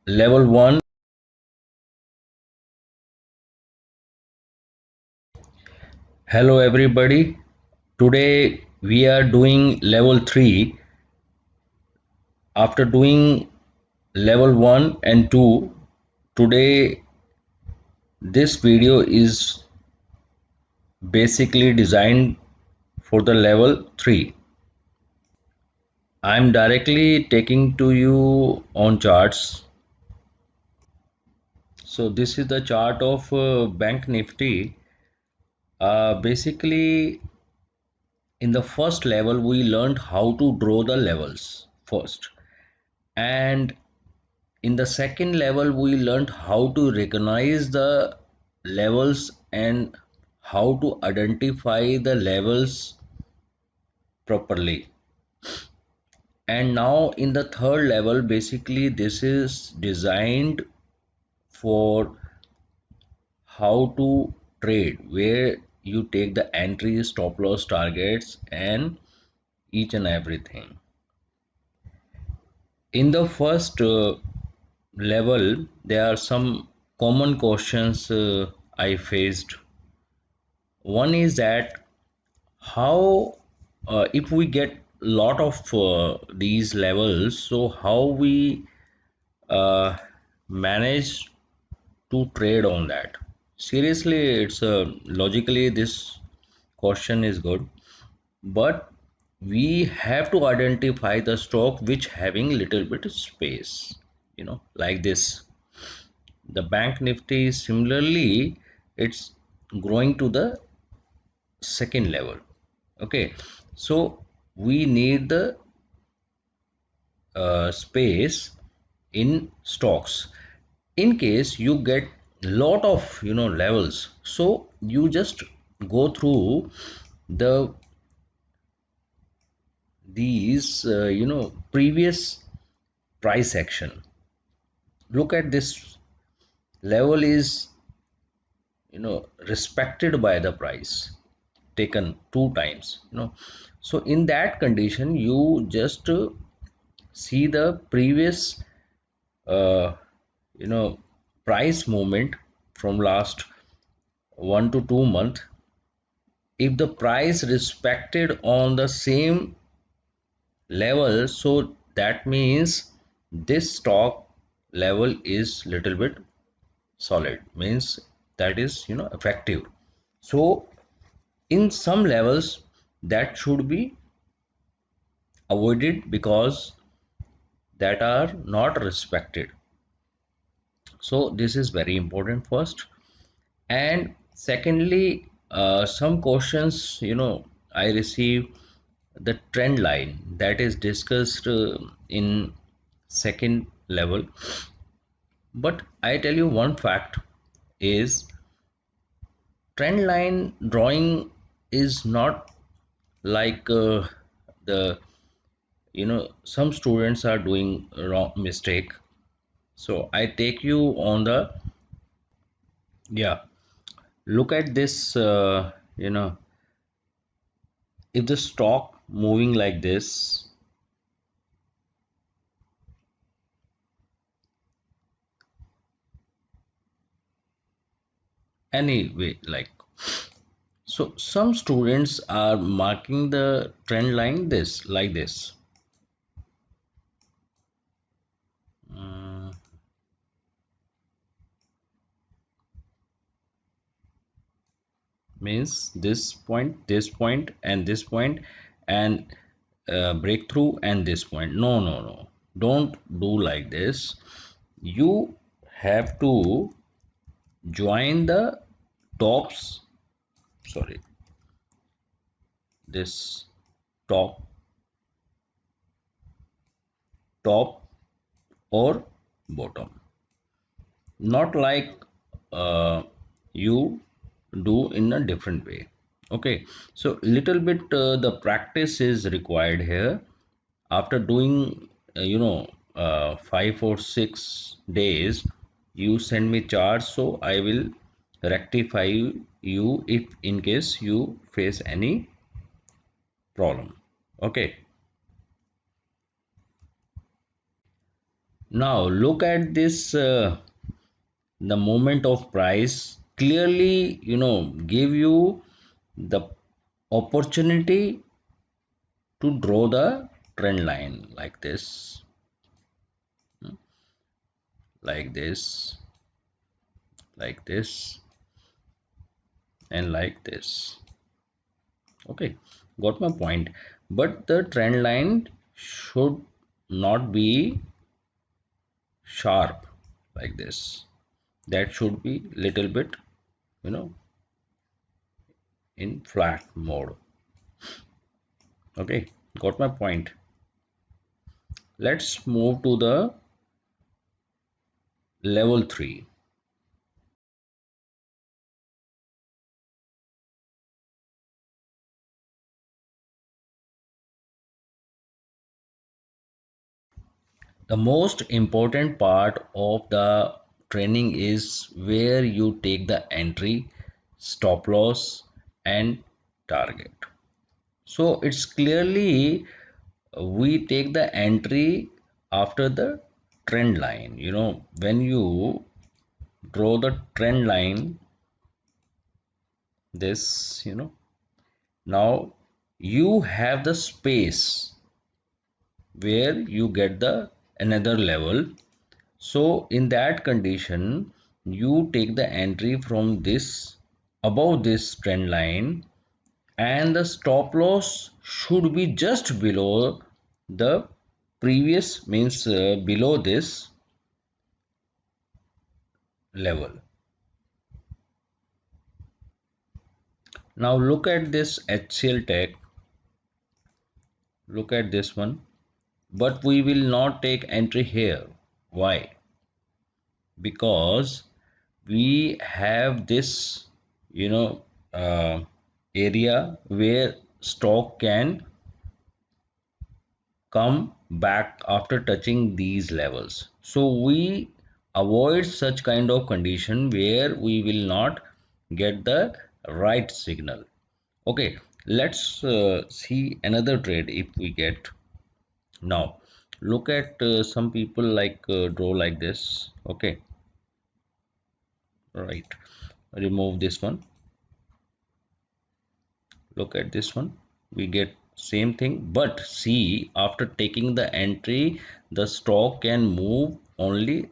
Level 1. Hello everybody. Today we are doing level 3. After doing level 1 and 2, today this video is basically designed for the level 3. I'm directly taking to you on charts. So this is the chart of Bank Nifty. Basically, in the first level we learned how to draw the levels first, and in the second level we learned how to recognize the levels and how to identify the levels properly. And now in the third level, basically this is designed for how to trade, where you take the entries, stop loss, targets, and each and everything. In the first level, there are some common questions I faced. One is that how, if we get lot of these levels, so how we uh, manage to trade on that. Seriously, it's logically this question is good, but we have to identify the stock which having little bit of space, like this. The bank nifty similarly, it's growing to the second level. Okay, so we need the space in stocks. In case you get lot of levels, so you just go through the these previous price action. Look at this level is respected by the price taken two times, so in that condition you just see the previous uh, you know price movement from last 1 to 2 month. If the price respected on the same level, so that means this stock level is little bit solid, means that is effective. So in some levels that should be avoided because that are not respected. So this is very important first. And secondly, some questions I receive the trend line that is discussed in second level. But I tell you one fact is trend line drawing is not like the some students are doing wrong mistake. So I take you on the, yeah, look at this, if the stock moving like this, anyway, like, so some students are marking the trend line this like this. Mm, means this point and this point, and breakthrough and this point. No, no, no, don't do like this. You have to join the tops, sorry, this top, top or bottom, not like uh, you do in a different way. Okay, so little bit the practice is required here. After doing 5 or 6 days, you send me charts, so I will rectify you if in case you face any problem. Okay, Now look at this, the moment of price clearly, give you the opportunity to draw the trend line like this, like this, like this, and like this. Okay, got my point. But the trend line should not be sharp like this. That should be little bit, you know, in flat mode. Okay, got my point. Let's move to the level 3. The most important part of the training is where you take the entry, stop loss, and target. So it's clearly we take the entry after the trend line. When you draw the trend line, this, now you have the space where you get the another level. So in that condition, you take the entry from this above this trend line, and the stop loss should be just below the previous, means below this level. Now look at this HCL Tech, look at this one, but we will not take entry here. Why? Because we have this, you know uh, area where stock can come back after touching these levels. So we avoid such kind of condition where we will not get the right signal. Okay, let's see another trade if we get. Now look at some people like draw like this. Okay, right, remove this one. Look at this one, we get same thing, but see, after taking the entry, the stock can move only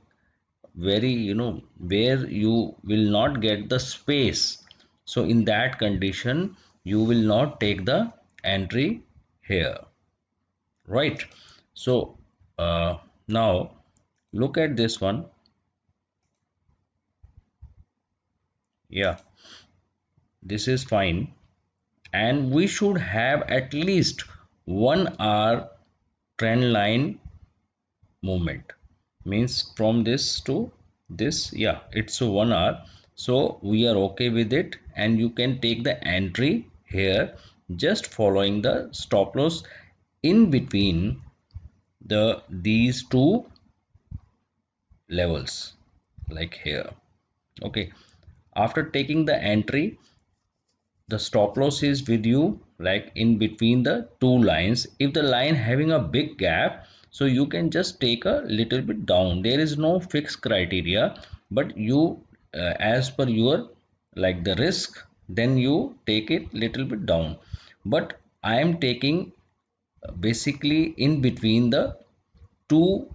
very, where you will not get the space. So in that condition you will not take the entry here, right? So now look at this one. Yeah, this is fine, and we should have at least 1 hour trend line movement, means from this to this. Yeah, it's 1 hour, so we are okay with it, and you can take the entry here, just following the stop loss in between these two levels, like here. Okay, after taking the entry, the stop loss is with you like in between the two lines. If the line having a big gap, so you can just take a little bit down. There is no fixed criteria, but you as per your like the risk, then you take it little bit down. But I am taking basically in between the two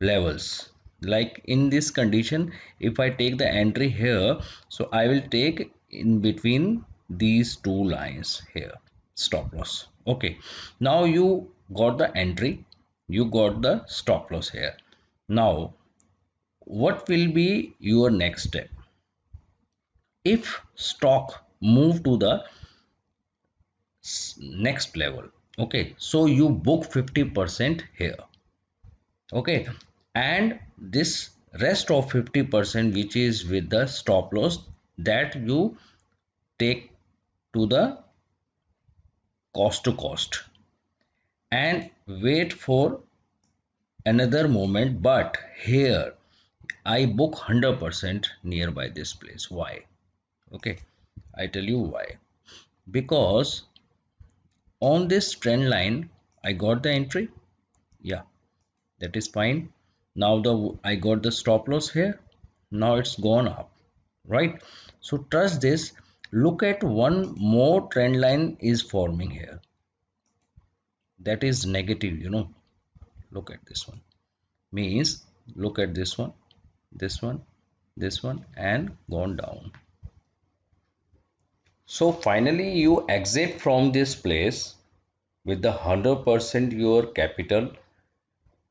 levels. Like in this condition, if I take the entry here, so I will take in between these two lines here, stop loss. Okay, now you got the entry, you got the stop loss here. Now what will be your next step? If stock move to the next level, okay, so you book 50% here. Okay, and this rest of 50% which is with the stop loss, that you take to the cost to cost and wait for another moment. But here I book 100% nearby this place. Why? Okay, I tell you why. Because on this trend line I got the entry. Yeah, that is fine. Now I got the stop loss here. Now it's gone up, right? So trust this. Look at one more trend line is forming here. That is negative. Look at this one. Means look at this one, this one, this one, and gone down. So finally you exit from this place with the 100% your capital,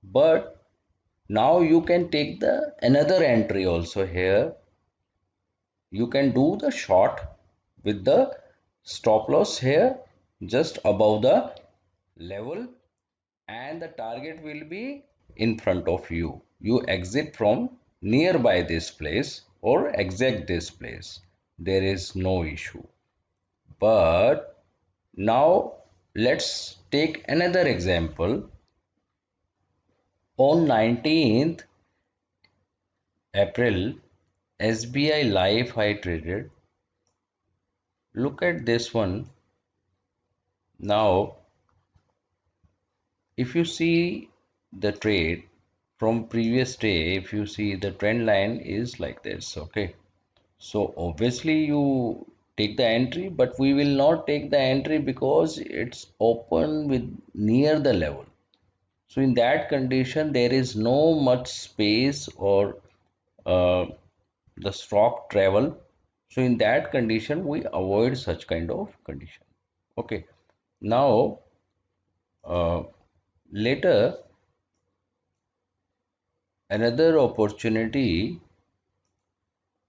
but now you can take the another entry also here. You can do the short with the stop loss here just above the level, and the target will be in front of you. You exit from nearby this place or exact this place. There is no issue. But now let's take another example. On 19th April, SBI Life I traded. Look at this one. Now, if you see the trade from previous day, if you see the trend line is like this, okay. So obviously you take the entry, but we will not take the entry because it's open with near the level. So in that condition, there is no much space or uh, the stock travel. So in that condition, we avoid such kind of condition. Okay. Now, uh, later another opportunity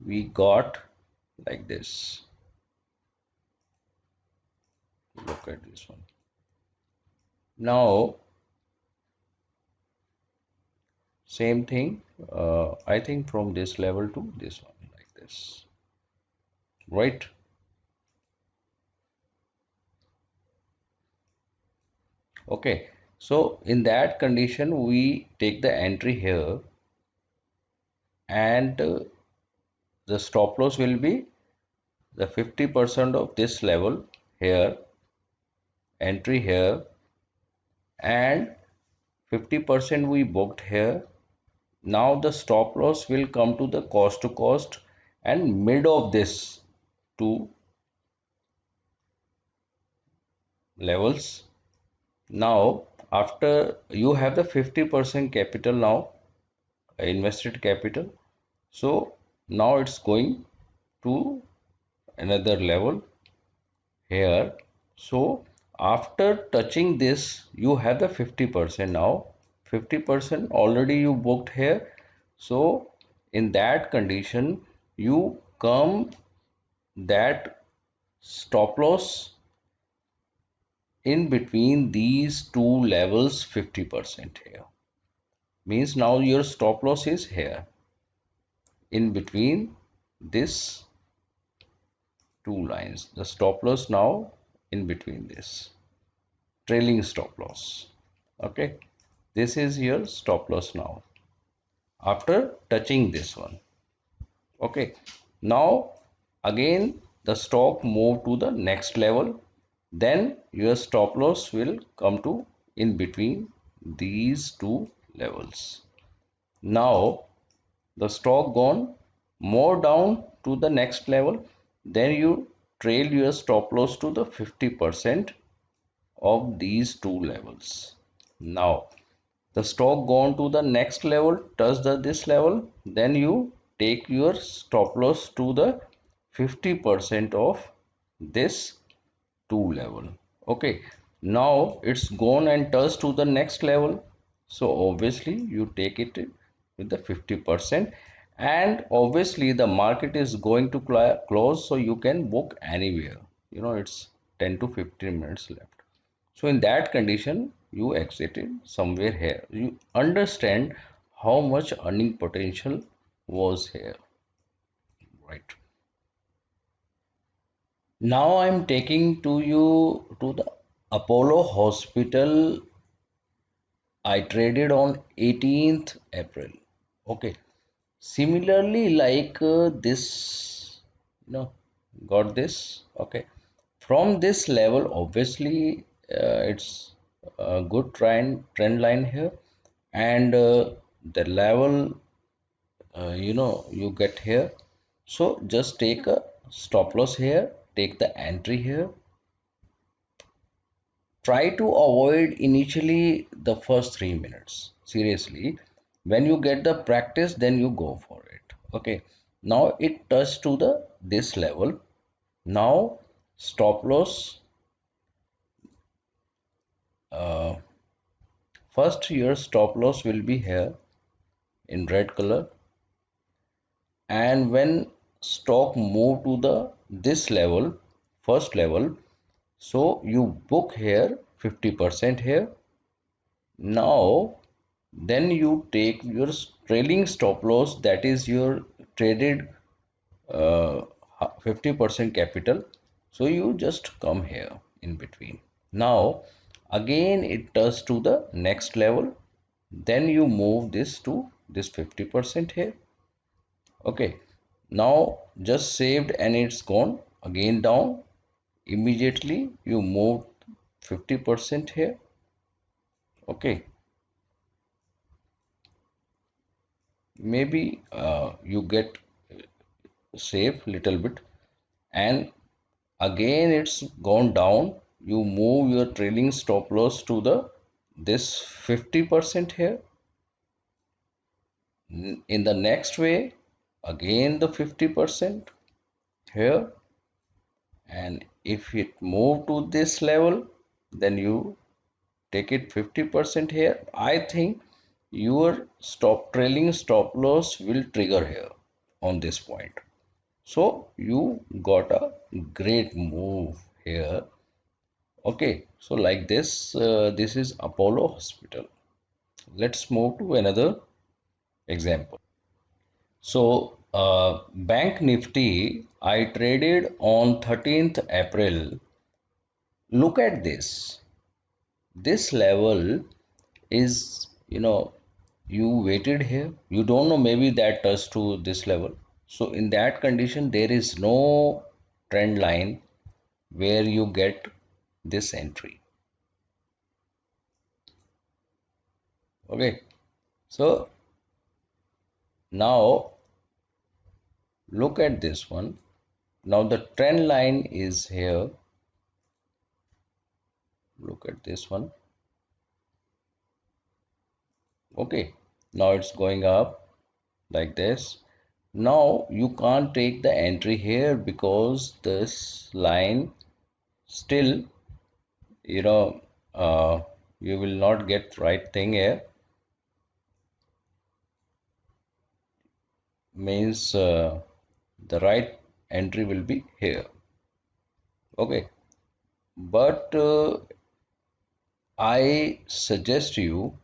we got like this. Look at this one. Now, same thing. I think from this level to this one like this, right? Okay. So in that condition, we take the entry here, and the stop loss will be the 50% of this level here, entry here, and 50% we booked here. Now the stop loss will come to the cost to cost and mid of this two levels. Now after you have the 50% capital now, invested capital, so now it's going to another level here. So after touching this, you have the 50% now. 50% already you booked here. So in that condition, you come that stop loss in between these two levels 50% here. Means now your stop loss is here in between this two lines. The stop loss now in between this. Trailing stop loss. Okay, this is your stop loss now after touching this one. Okay, now again the stock move to the next level, then your stop loss will come to in between these two levels. Now the stock gone more down to the next level, then you trail your stop loss to the 50% of these two levels. Now the stock gone to the next level, touch this level, then you take your stop loss to the 50% of this two level. Okay, now it's gone and touched to the next level, so obviously you take it with the 50%, and obviously the market is going to close, so you can book anywhere. It's 10 to 15 minutes left. So in that condition, you exited somewhere here. You understand how much earning potential was here, right? Now I'm taking to you to the Apollo Hospital. I traded on 18th April. Okay. Similarly, like this, you know, got this. Okay. From this level, obviously, it's a good trend line here, and the level you get here. So just take a stop loss here, take the entry here. Try to avoid initially the first 3 minutes. Seriously, when you get the practice, then you go for it. Okay, now it touched to the this level. Now stop loss, uh, first your stop loss will be here in red color, and when stock move to the this level, first level, so you book here 50% here. Now then you take your trailing stop loss, that is your traded uh, 50% capital, so you just come here in between. Now again it does to the next level, then you move this to this 50% here. Okay, now just saved and it's gone again down. Immediately you move 50% here. Okay, maybe you get save little bit, and again it's gone down. You move your trailing stop loss to the this 50% here. In the next way, again the 50% here, and if it move to this level, then you take it 50% here. I think your stop trailing stop loss will trigger here on this point. So you got a great move here. Okay, so like this, this is Apollo Hospital. Let's move to another example. So Bank Nifty, I traded on 13th April. Look at this. This level is, you waited here. You don't know, maybe that touched to this level. So in that condition, there is no trend line where you get this entry. Okay. So now look at this one. Now the trend line is here. Look at this one. Okay, now it's going up like this. Now you can't take the entry here because this line still, you know you will not get right thing here. Means the right entry will be here. Okay, but I suggest you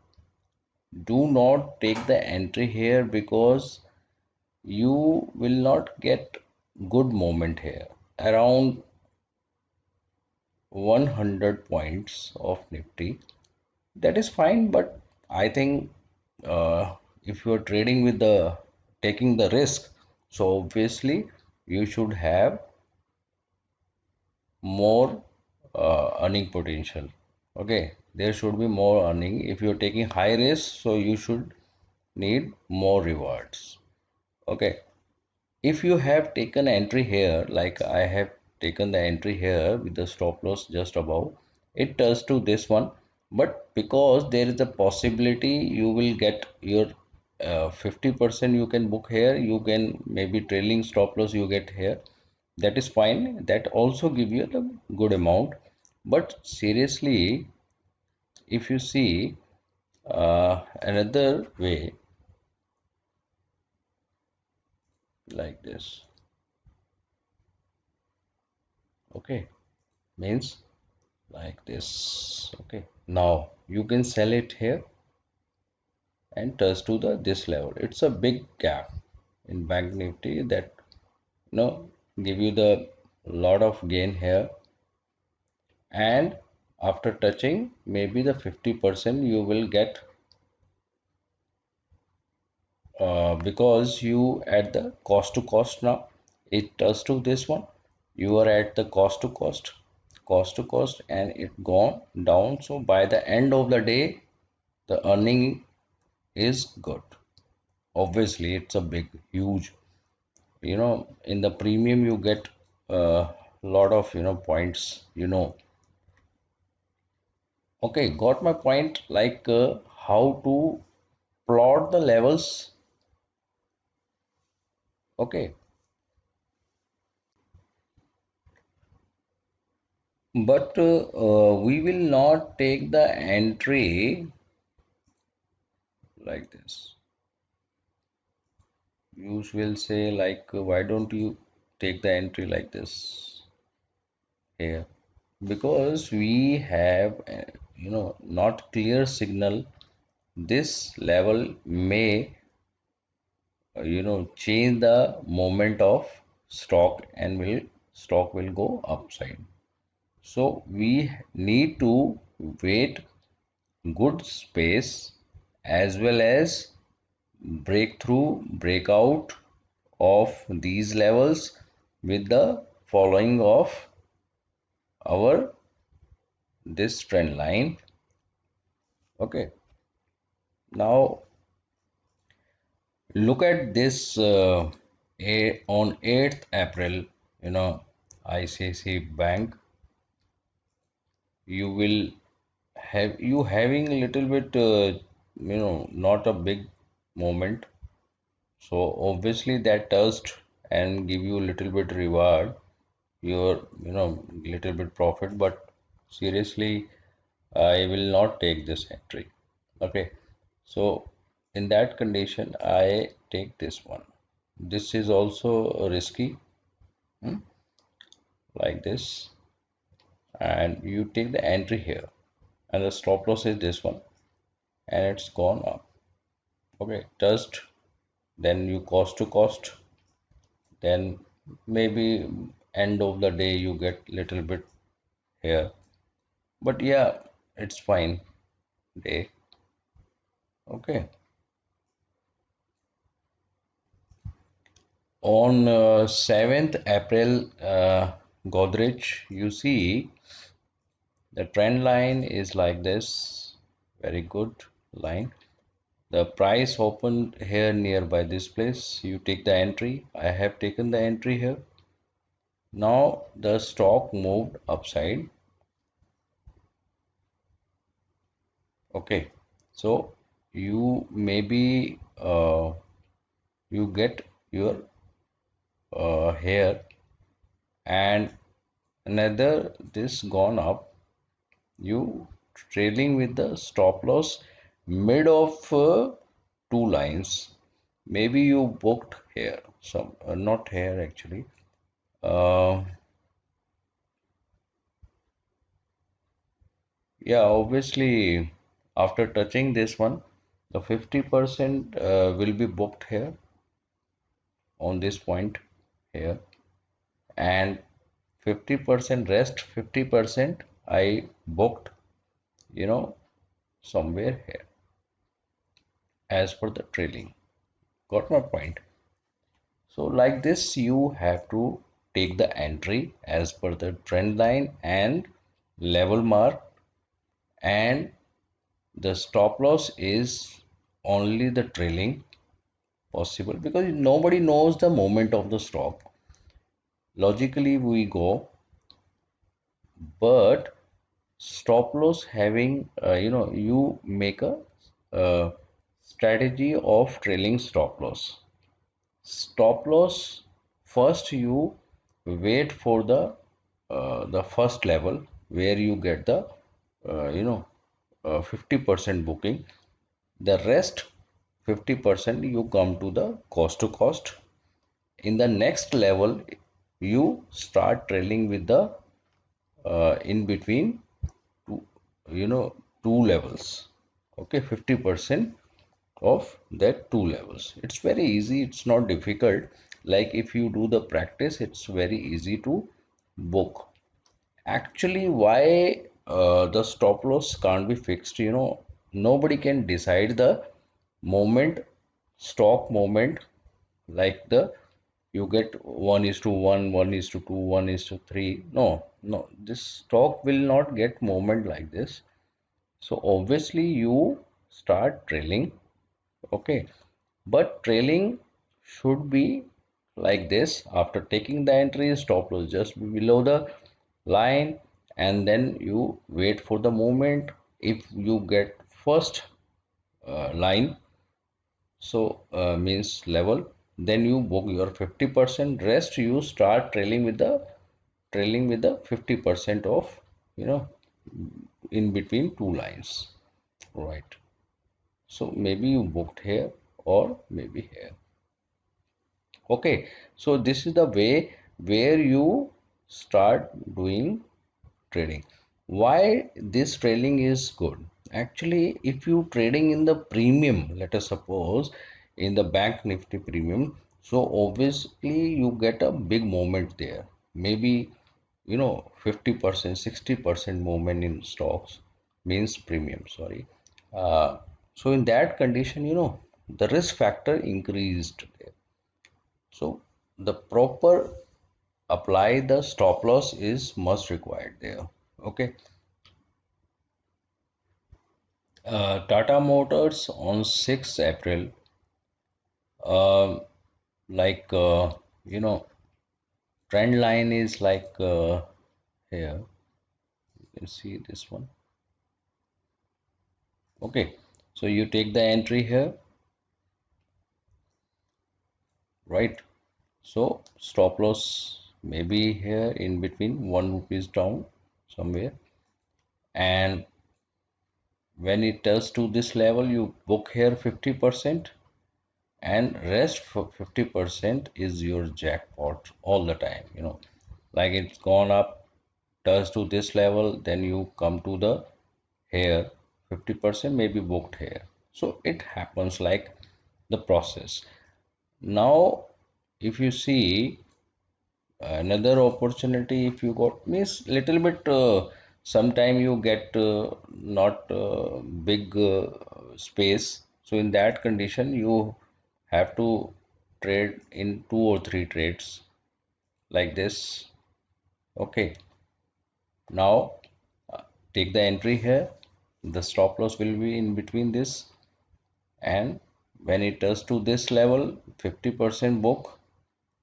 do not take the entry here because you will not get good moment here around 100 points of Nifty. That is fine, but I think if you are trading with the taking the risk, so obviously you should have more earning potential. Okay, there should be more earning. If you're taking high risk, so you should need more rewards. Okay, if you have taken entry here, like I have taken the entry here with the stop loss just above, it does to this one, but because there is a possibility you will get your 50% you can book here, you can maybe trailing stop loss you get here, that is fine, that also give you the good amount. But seriously, if you see another way like this, okay, means like this. Okay, now you can sell it here and touch to the this level. It's a big gap in Bank Nifty that give you the lot of gain here, and after touching maybe the 50% you will get because you at the cost to cost. Now it touch to this one, you are at the cost to cost and it gone down. So by the end of the day, the earning is good. Obviously it's a big huge, in the premium you get a lot of points. Okay, got my point, like how to plot the levels. Okay, but we will not take the entry like this. You will say like, why don't you take the entry like this here? Because we have, not clear signal. This level may, change the moment of stock and will go upside. So we need to wait good space as well as breakthrough breakout of these levels with the following of our this trend line. Okay, now look at this, on 8th April, ICICI Bank, you will have you having a little bit, not a big moment. So obviously that trust and give you a little bit reward, your little bit profit, but seriously I will not take this entry. Okay, so in that condition I take this one. This is also risky, hmm, like this, and you take the entry here, and the stop loss is this one, and it's gone up. Okay, trust, then you cost to cost, then maybe end of the day you get little bit here, but yeah, it's fine day. Okay, on 7th April, Godrej, you see the trend line is like this, very good line. The price opened here nearby this place, you take the entry. I have taken the entry here. Now the stock moved upside. Okay, so you maybe, you get your here, and another this gone up, you trailing with the stop loss mid of two lines. Maybe you booked here, some not here actually. uh, yeah, obviously after touching this one, the 50% will be booked here on this point here, and 50% rest 50% I booked, you know somewhere here as per the trailing. Got my point? So like this you have to take the entry as per the trend line and level mark, and the stop loss is only the trailing possible, because nobody knows the moment of the stock. Logically we go, but stop loss having, you make a uh, strategy of trailing stop loss. Stop loss, first you wait for the first level where you get the, 50% booking. The rest 50% you come to the cost to cost. In the next level you start trailing with the, in between two, you know two levels. Okay, 50% of that two levels. It's very easy, it's not difficult. Like if you do the practice, it's very easy to book. Actually, why the stop loss can't be fixed? Nobody can decide the moment, stock moment, like the you get 1 is to 1, 1 is to 2, 1 is to 3. No, no, this stock will not get moment like this. So obviously you start trailing, Okay, but trailing should be like this. After taking the entry, stop loss just below the line, and then you wait for the moment. If you get first line, so means level, then you book your 50%. Rest you start trailing with the 50% of, you know, in between two lines, right? So maybe you booked here or maybe here. Okay, so this is the way where you start doing trading. Why this trailing is good? Actually, if you trading in the premium, let us suppose in the bank nifty premium, so obviously you get a big movement there. Maybe 50%, 60% movement in stocks means premium, sorry. Uh, so in that condition, the risk factor increased there. So the proper apply the stop loss is must required there. Okay. Tata Motors on 6th April, uh, like you know, trend line is like here. You can see this one. Okay, so you take the entry here, right? So stop loss maybe here in between 1 rupees down somewhere, and when it turns to this level, you book here 50%, and rest for 50% is your jackpot all the time. Like it's gone up, touch to this level, then you come to the here 50% may be booked here. So it happens like the process. Now if you see another opportunity, if you got means little bit sometime you get not big space, so in that condition you have to trade in two or three trades like this. Okay, now take the entry here, the stop loss will be in between this, and when it does to this level 50% book,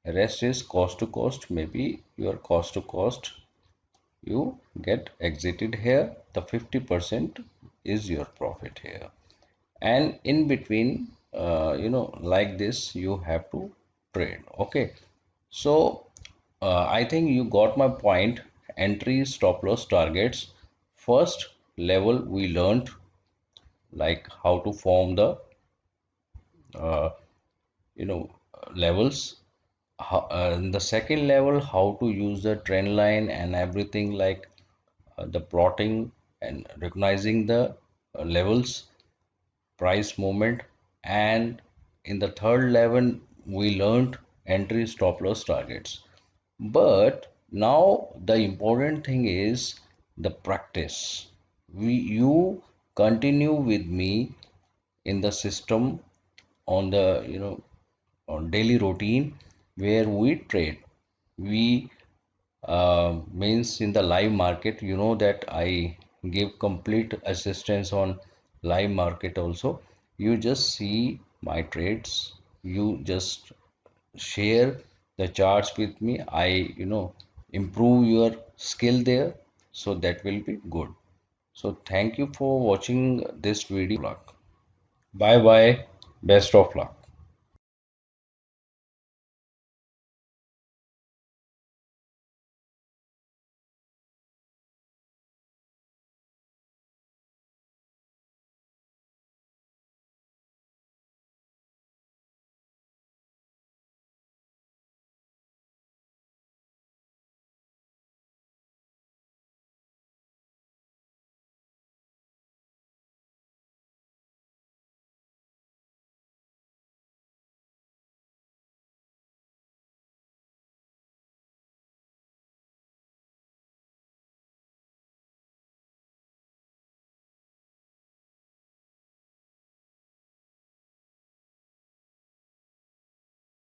rest is cost to cost, maybe your cost to cost you get exited here, the 50% is your profit here, and in between like this you have to trade. Okay, so I think you got my point. Entry, stop loss, targets. First level we learned like how to form the uh, levels. In the second level, how to use the trend line and everything, like the plotting and recognizing the levels, price movement. And in the third level, we learned entry, stop loss, targets. But now the important thing is the practice. You continue with me in the system on the on daily routine where we trade. We means in the live market, that I give complete assistance on live market also. You just see my trades, you just share the charts with me. I improve your skill there, so that will be good. So thank you for watching this video. Bye bye, best of luck.